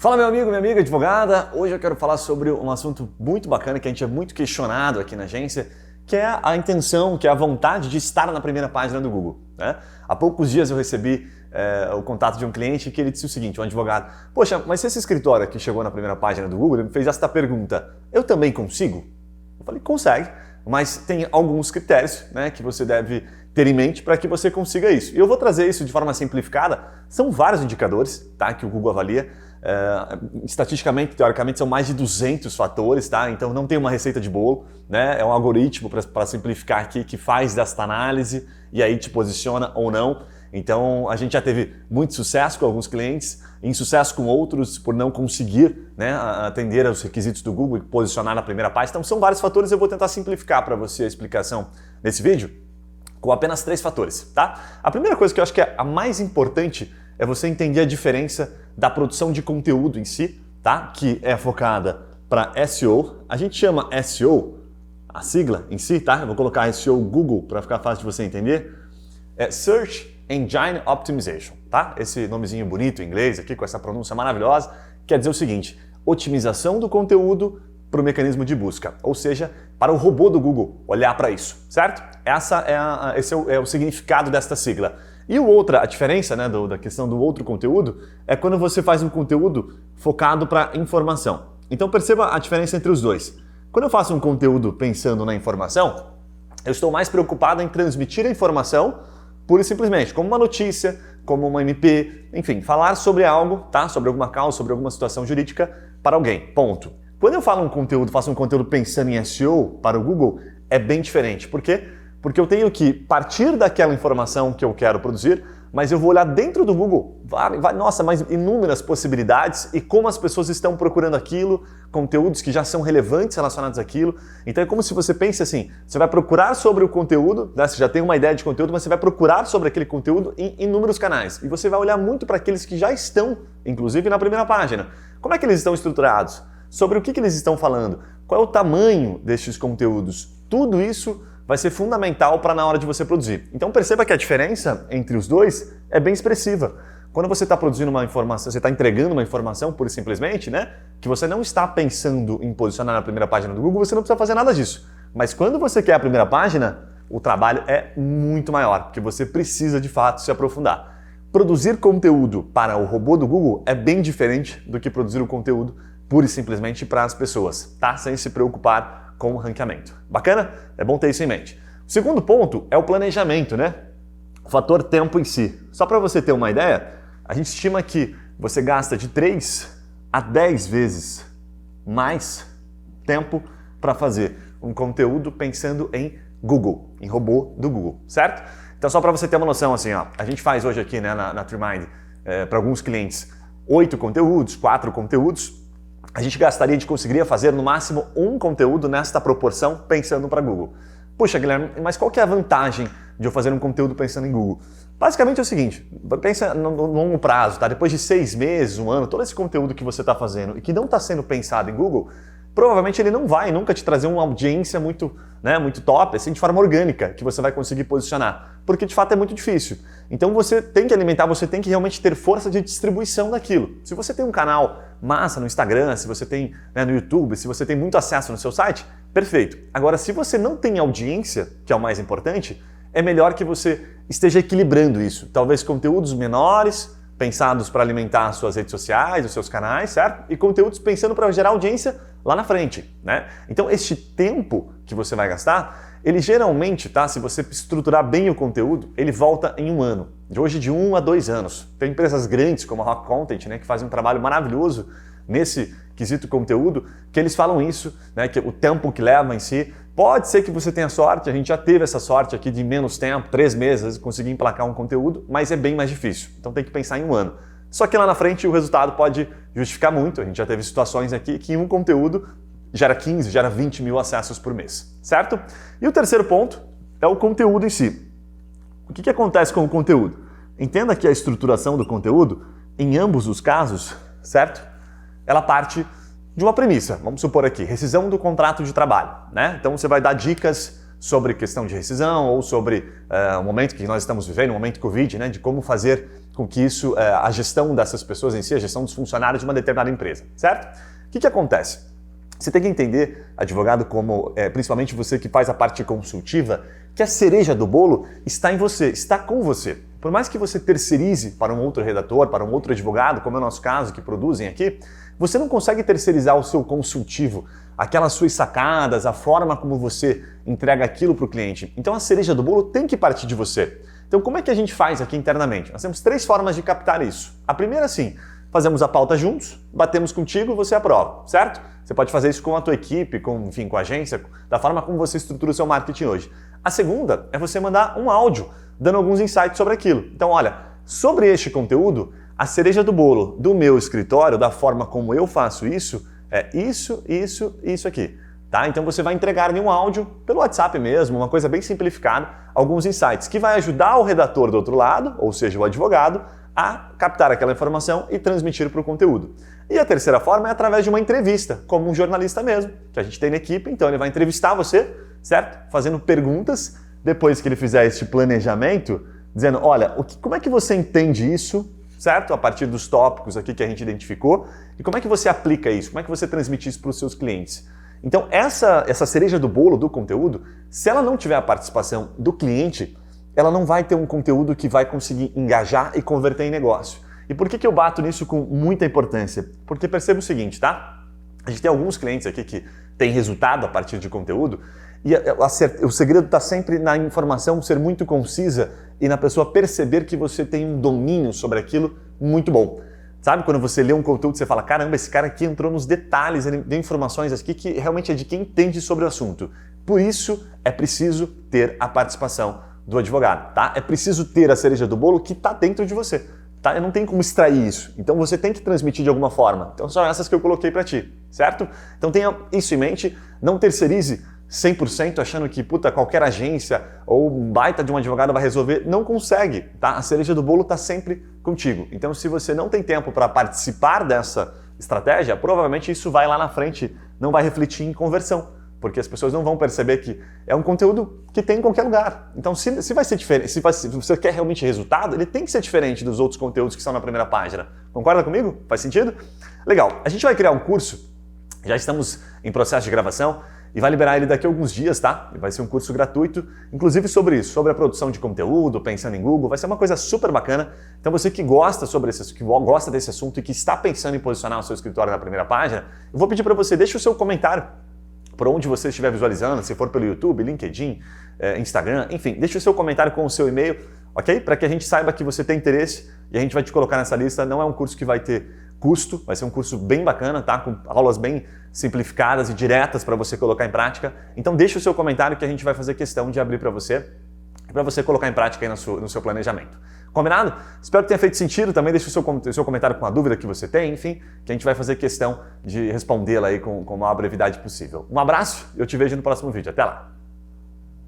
Fala meu amigo, minha amiga advogada, hoje eu quero falar sobre um assunto muito bacana que a gente é muito questionado aqui na agência, que é a intenção, que é a vontade de estar na primeira página do Google, né? Há poucos dias eu recebi o contato de um cliente que ele disse o seguinte, um advogado, poxa, mas se esse escritório aqui chegou na primeira página do Google, ele me fez esta pergunta, eu também consigo? Eu falei, consegue, mas tem alguns critérios, né, que você deve ter em mente para que você consiga isso. E eu vou trazer isso de forma simplificada, são vários indicadores, tá, que o Google avalia. Estatisticamente, teoricamente, são mais de 200 fatores, tá? Então não tem uma receita de bolo, né? É um algoritmo, para simplificar aqui, que faz desta análise e aí te posiciona ou não. Então a gente já teve muito sucesso com alguns clientes, insucesso com outros por não conseguir, né, atender aos requisitos do Google e posicionar na primeira página. Então são vários fatores, eu vou tentar simplificar para você a explicação nesse vídeo com apenas 3 fatores, tá? A primeira coisa que eu acho que é a mais importante é você entender a diferença da produção de conteúdo em si, tá? Que é focada para SEO. A gente chama SEO, a sigla em si, tá? Eu vou colocar SEO Google para ficar fácil de você entender. É Search Engine Optimization, tá? Esse nomezinho bonito em inglês aqui, com essa pronúncia maravilhosa, quer dizer o seguinte, otimização do conteúdo para o mecanismo de busca, ou seja, para o robô do Google olhar para isso, certo? Esse é o significado desta sigla. E a diferença, né, da questão do outro conteúdo é quando você faz um conteúdo focado para informação. Então perceba a diferença entre os dois. Quando eu faço um conteúdo pensando na informação, eu estou mais preocupado em transmitir a informação pura e simplesmente, como uma notícia, como uma MP, enfim, falar sobre algo, tá? Sobre alguma causa, sobre alguma situação jurídica para alguém, ponto. Quando eu falo faço um conteúdo pensando em SEO para o Google, é bem diferente. Por quê? Porque eu tenho que partir daquela informação que eu quero produzir, mas eu vou olhar dentro do Google, nossa, mas inúmeras possibilidades e como as pessoas estão procurando aquilo, conteúdos que já são relevantes relacionados àquilo. Então é como se você pense assim, você vai procurar sobre o conteúdo, né? Você já tem uma ideia de conteúdo, mas você vai procurar sobre aquele conteúdo em inúmeros canais. E você vai olhar muito para aqueles que já estão, inclusive na primeira página. Como é que eles estão estruturados? Sobre o que eles estão falando? Qual é o tamanho destes conteúdos? Tudo isso vai ser fundamental para na hora de você produzir. Então perceba que a diferença entre os dois é bem expressiva. Quando você está produzindo uma informação, você está entregando uma informação pura e simplesmente, né, que você não está pensando em posicionar na primeira página do Google, você não precisa fazer nada disso. Mas quando você quer a primeira página, o trabalho é muito maior, porque você precisa de fato se aprofundar. Produzir conteúdo para o robô do Google é bem diferente do que produzir o conteúdo pura e simplesmente para as pessoas, tá? Sem se preocupar com o ranqueamento. Bacana? É bom ter isso em mente. O segundo ponto é o planejamento, né? O fator tempo em si. Só para você ter uma ideia, a gente estima que você gasta de 3 a 10 vezes mais tempo para fazer um conteúdo pensando em Google, em robô do Google, certo? Então só para você ter uma noção, assim, ó, a gente faz hoje aqui, né, na TreeMind, para alguns clientes, 8 conteúdos, 4 conteúdos. A gente conseguiria fazer no máximo um conteúdo nesta proporção pensando para Google. Puxa, Guilherme, mas qual que é a vantagem de eu fazer um conteúdo pensando em Google? Basicamente é o seguinte, pensa no longo prazo, tá? Depois de 6 meses, 1 ano, todo esse conteúdo que você está fazendo e que não está sendo pensado em Google, provavelmente ele não vai nunca te trazer uma audiência muito top, assim, de forma orgânica, que você vai conseguir posicionar, porque de fato é muito difícil. Então você tem que alimentar, você tem que realmente ter força de distribuição daquilo. Se você tem um canal massa no Instagram, se você tem, né, no YouTube, se você tem muito acesso no seu site, perfeito. Agora, se você não tem audiência, que é o mais importante, é melhor que você esteja equilibrando isso. Talvez conteúdos menores, pensados para alimentar as suas redes sociais, os seus canais, certo? E conteúdos pensando para gerar audiência lá na frente, né? Então, este tempo que você vai gastar, ele geralmente, tá? Se você estruturar bem o conteúdo, ele volta em 1 ano. De hoje de 1 a 2 anos. Tem empresas grandes como a Rock Content, né, que fazem um trabalho maravilhoso nesse quesito conteúdo, que eles falam isso, né, que o tempo que leva em si. Pode ser que você tenha sorte, a gente já teve essa sorte aqui de menos tempo, 3 meses, conseguir emplacar um conteúdo, mas é bem mais difícil. Então tem que pensar em 1 ano. Só que lá na frente o resultado pode justificar muito. A gente já teve situações aqui que um conteúdo gera 15, gera 20 mil acessos por mês, certo? E o terceiro ponto é o conteúdo em si. O que acontece com o conteúdo? Entenda que a estruturação do conteúdo, em ambos os casos, certo? Ela parte de uma premissa. Vamos supor aqui, rescisão do contrato de trabalho, né? Então você vai dar dicas sobre questão de rescisão ou sobre o momento que nós estamos vivendo, o momento Covid, né, de como fazer com que isso, a gestão dessas pessoas em si, a gestão dos funcionários de uma determinada empresa, certo? O que acontece? Você tem que entender, advogado, como principalmente você que faz a parte consultiva, que a cereja do bolo está em você, está com você. Por mais que você terceirize para um outro redator, para um outro advogado, como é o nosso caso, que produzem aqui, você não consegue terceirizar o seu consultivo, aquelas suas sacadas, a forma como você entrega aquilo para o cliente. Então a cereja do bolo tem que partir de você. Então como é que a gente faz aqui internamente? Nós temos 3 formas de captar isso. A primeira, sim, fazemos a pauta juntos, batemos contigo, você aprova, certo? Você pode fazer isso com a tua equipe, com a agência, da forma como você estrutura o seu marketing hoje. A segunda é você mandar um áudio dando alguns insights sobre aquilo. Então, olha, sobre este conteúdo, a cereja do bolo do meu escritório, da forma como eu faço isso, é isso aqui. Tá? Então você vai entregar em um áudio, pelo WhatsApp mesmo, uma coisa bem simplificada, alguns insights que vai ajudar o redator do outro lado, ou seja, o advogado, a captar aquela informação e transmitir para o conteúdo. E a terceira forma é através de uma entrevista, como um jornalista mesmo, que a gente tem na equipe, então ele vai entrevistar você, certo? Fazendo perguntas, depois que ele fizer este planejamento, dizendo, olha, como é que você entende isso, certo? A partir dos tópicos aqui que a gente identificou, e como é que você aplica isso, como é que você transmite isso para os seus clientes. Então essa cereja do bolo do conteúdo, se ela não tiver a participação do cliente, ela não vai ter um conteúdo que vai conseguir engajar e converter em negócio. E por que eu bato nisso com muita importância? Porque perceba o seguinte, tá? A gente tem alguns clientes aqui que têm resultado a partir de conteúdo e o segredo está sempre na informação ser muito concisa e na pessoa perceber que você tem um domínio sobre aquilo muito bom. Sabe quando você lê um conteúdo e você fala, caramba, esse cara aqui entrou nos detalhes, ele deu informações aqui que realmente é de quem entende sobre o assunto. Por isso é preciso ter a participação do advogado, tá? É preciso ter a cereja do bolo que está dentro de você, tá? Não tem como extrair isso, então você tem que transmitir de alguma forma. Então são essas que eu coloquei para ti, certo? Então tenha isso em mente, não terceirize 100% achando que, qualquer agência ou um baita de um advogado vai resolver, não consegue, tá? A cereja do bolo está sempre contigo. Então se você não tem tempo para participar dessa estratégia, provavelmente isso vai lá na frente, não vai refletir em conversão. Porque as pessoas não vão perceber que é um conteúdo que tem em qualquer lugar. Então, se vai ser diferente, se você quer realmente resultado, ele tem que ser diferente dos outros conteúdos que estão na primeira página. Concorda comigo? Faz sentido? Legal. A gente vai criar um curso, já estamos em processo de gravação, e vai liberar ele daqui a alguns dias, tá? Vai ser um curso gratuito, inclusive sobre isso, sobre a produção de conteúdo, pensando em Google, vai ser uma coisa super bacana. Então você que gosta desse assunto e que está pensando em posicionar o seu escritório na primeira página, eu vou pedir para você, deixe o seu comentário por onde você estiver visualizando, se for pelo YouTube, LinkedIn, Instagram, enfim, deixe o seu comentário com o seu e-mail, ok? Para que a gente saiba que você tem interesse e a gente vai te colocar nessa lista. Não é um curso que vai ter custo, vai ser um curso bem bacana, tá? Com aulas bem simplificadas e diretas para você colocar em prática. Então deixe o seu comentário que a gente vai fazer questão de abrir para você colocar em prática aí no seu planejamento. Combinado? Espero que tenha feito sentido. Também deixe o seu comentário com a dúvida que você tem, enfim, que a gente vai fazer questão de respondê-la aí com a maior brevidade possível. Um abraço e eu te vejo no próximo vídeo. Até lá!